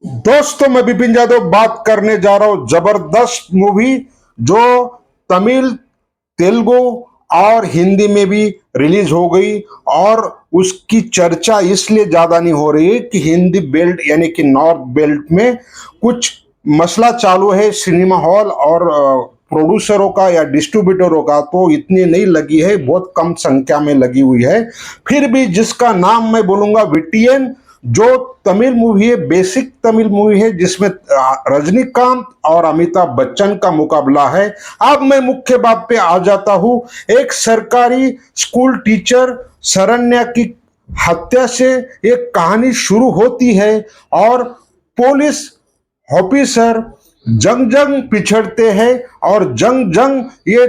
दोस्तों, मैं बिपिन यादव बात करने जा रहा हूं जबरदस्त मूवी जो तमिल, तेलुगु और हिंदी में भी रिलीज हो गई। और उसकी चर्चा इसलिए ज्यादा नहीं हो रही है कि हिंदी बेल्ट यानी कि नॉर्थ बेल्ट में कुछ मसला चालू है सिनेमा हॉल और प्रोड्यूसरों का या डिस्ट्रीब्यूटरों का, तो इतनी नहीं लगी है, बहुत कम संख्या में लगी हुई है। फिर भी जिसका नाम मैं बोलूंगा विटियन, जो तमिल मूवी है, बेसिक तमिल मूवी है, जिसमें रजनीकांत और अमिताभ बच्चन का मुकाबला है। अब मैं मुख्य बात पे आ जाता हूं। एक सरकारी स्कूल टीचर शरण्या की हत्या से एक कहानी शुरू होती है और पुलिस ऑफिसर जंग जंग पिछड़ते हैं और जंग जंग ये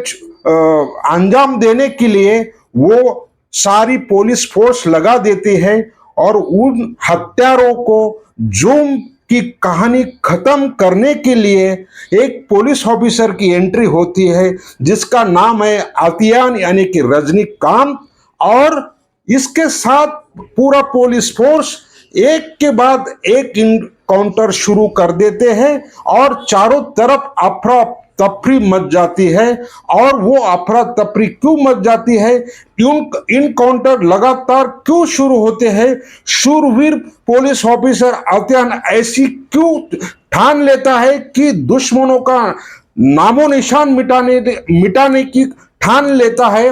अंजाम देने के लिए वो सारी पुलिस फोर्स लगा देते हैं और उन हत्यारों को जुर्म की कहानी खत्म करने के लिए एक पुलिस ऑफिसर की एंट्री होती है जिसका नाम है आतियान यानी कि रजनीकांत। और इसके साथ पूरा पुलिस फोर्स एक के बाद एक इनकाउंटर शुरू कर देते हैं और चारों तरफ अफरा तफरी मच जाती है। और वो अफरा तफरी क्यों मच जाती है, इनकाउंटर लगातार क्यों शुरू होते हैं, शूरवीर पुलिस ऑफिसर अत्यंत ऐसी क्यों ठान लेता है कि दुश्मनों का नामो निशान मिटाने की ठान लेता है।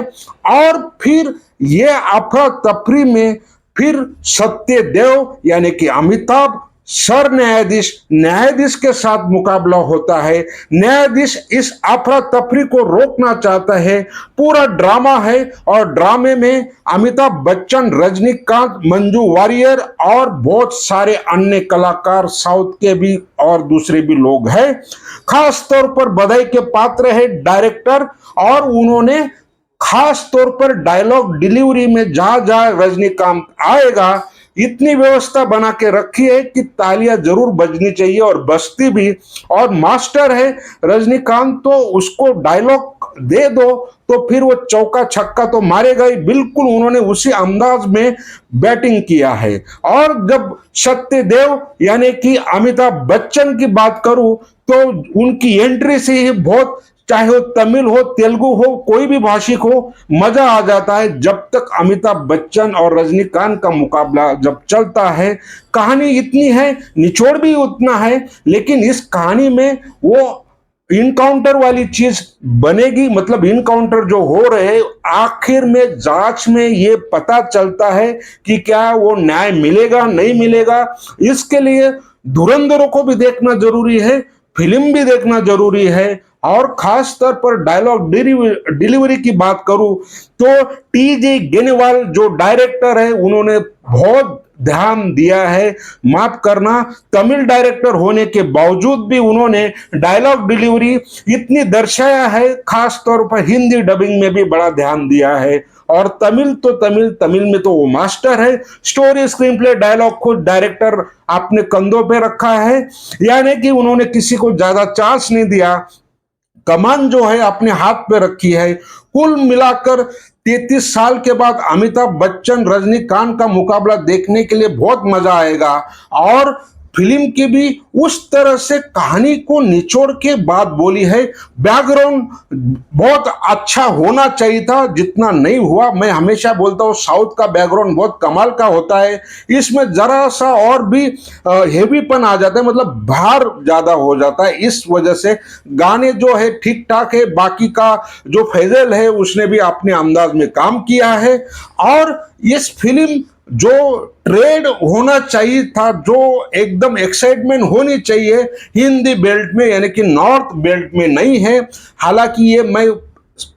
और फिर ये अफरा तफरी में फिर सत्यदेव यानी कि अमिताभ सर न्यायाधीश के साथ मुकाबला होता है। न्यायाधीश इस अफरा तफरी को रोकना चाहता है। पूरा ड्रामा है और ड्रामे में अमिताभ बच्चन, रजनीकांत, मंजू वारियर और बहुत सारे अन्य कलाकार साउथ के भी और दूसरे भी लोग हैं। खास तौर पर बधाई के पात्र है डायरेक्टर, और उन्होंने खास तौर पर डायलॉग डिलीवरी में जहां जहां रजनीकांत आएगा इतनी व्यवस्था बना के रखी है कि तालियां जरूर बजनी चाहिए और बजती भी। और मास्टर है रजनीकांत, तो उसको डायलॉग दे दो तो फिर वो चौका छक्का तो मारेगा ही। बिल्कुल उन्होंने उसी अंदाज में बैटिंग किया है। और जब सत्यदेव यानी कि अमिताभ बच्चन की बात करूं तो उनकी एंट्री से ही बहुत, चाहे वो तमिल हो, तेलुगु हो, कोई भी भाषिक हो, मजा आ जाता है। जब तक अमिताभ बच्चन और रजनीकांत का मुकाबला जब चलता है, कहानी इतनी है, निचोड़ भी उतना है, लेकिन इस कहानी में वो इनकाउंटर वाली चीज बनेगी। मतलब इनकाउंटर जो हो रहे, आखिर में जांच में ये पता चलता है कि क्या वो न्याय मिलेगा नहीं मिलेगा। इसके लिए धुरंधरों को भी देखना जरूरी है, फिल्म भी देखना जरूरी है। और खास तौर पर डायलॉग डिलीवरी की बात करूं तो टीजे गेनेवाल जो डायरेक्टर है, उन्होंने बहुत ध्यान दिया है। माफ करना, तमिल डायरेक्टर होने के बावजूद भी उन्होंने डायलॉग डिलीवरी इतनी दर्शाया है। खास तौर पर हिंदी डबिंग में भी बड़ा ध्यान दिया है। और तमिल तो तमिल में तो वो मास्टर है। स्टोरी, स्क्रीन प्ले, डायलॉग खुद डायरेक्टर अपने कंधों पे रखा है, यानी कि उन्होंने किसी को ज्यादा चांस नहीं दिया, कमान जो है अपने हाथ पे रखी है। कुल मिलाकर 33 साल के बाद अमिताभ बच्चन रजनीकांत का मुकाबला देखने के लिए बहुत मजा आएगा। और फिल्म की भी उस तरह से कहानी को निचोड़ के बात बोली है। बैकग्राउंड बहुत अच्छा होना चाहिए था, जितना नहीं हुआ। मैं हमेशा बोलता हूँ साउथ का बैकग्राउंड बहुत कमाल का होता है, इसमें जरा सा और भी हेवीपन आ जाता है, मतलब भार ज्यादा हो जाता है। इस वजह से गाने जो है ठीक ठाक है, बाकी का जो फैजल है उसने भी अपने अंदाज में काम किया है। और इस फिल्म जो ट्रेड होना चाहिए था, जो एकदम एक्साइटमेंट होनी चाहिए हिंदी बेल्ट में यानी कि नॉर्थ बेल्ट में, नहीं है। हालांकि ये मैं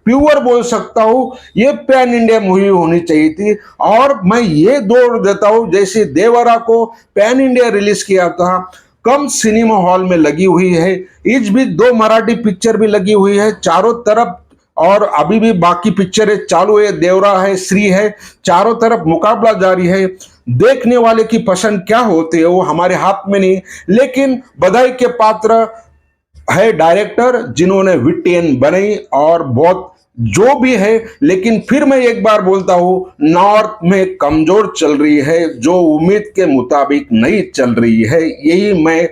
प्योर बोल सकता हूं, ये पैन इंडिया मूवी होनी चाहिए थी। और मैं ये जोर देता हूं, जैसे देवरा को पैन इंडिया रिलीज किया था, कम सिनेमा हॉल में लगी हुई है। इस भी 2 मराठी पिक्चर भी लगी हुई है चारों तरफ, और अभी भी बाकी पिक्चरें चालू है, देवरा है, श्री है, चारों तरफ मुकाबला जारी है। देखने वाले की पसंद क्या होती है वो हमारे हाथ में नहीं, लेकिन बधाई के पात्र है डायरेक्टर जिन्होंने विटियन बनाई और बहुत जो भी है, लेकिन फिर मैं एक बार बोलता हूं, नॉर्थ में कमजोर चल रही है, जो उम्मीद के मुताबिक नहीं चल रही है। यही मैं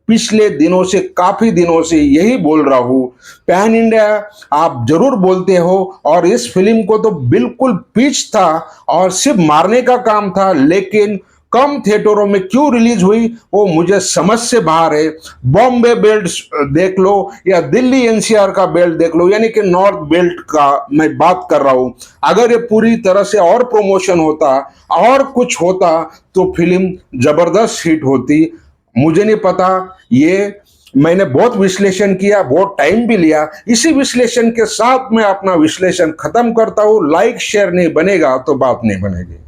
पिछले दिनों से, काफी दिनों से यही बोल रहा हूं। पैन इंडिया आप जरूर बोलते हो, और इस फिल्म को तो बिल्कुल पिच था और सिर्फ मारने का काम था, लेकिन कम थिएटरों में क्यों रिलीज हुई वो मुझे समझ से बाहर है। बॉम्बे बेल्ट देख लो या दिल्ली एनसीआर का बेल्ट देख लो, यानी कि नॉर्थ बेल्ट का मैं बात कर रहा हूं। अगर ये पूरी तरह से और प्रमोशन होता और कुछ होता तो फिल्म जबरदस्त हिट होती। मुझे नहीं पता, ये मैंने बहुत विश्लेषण किया, बहुत टाइम भी लिया। इसी विश्लेषण के साथ मैं अपना विश्लेषण खत्म करता हूं। लाइक शेयर नहीं बनेगा तो बात नहीं बनेगी।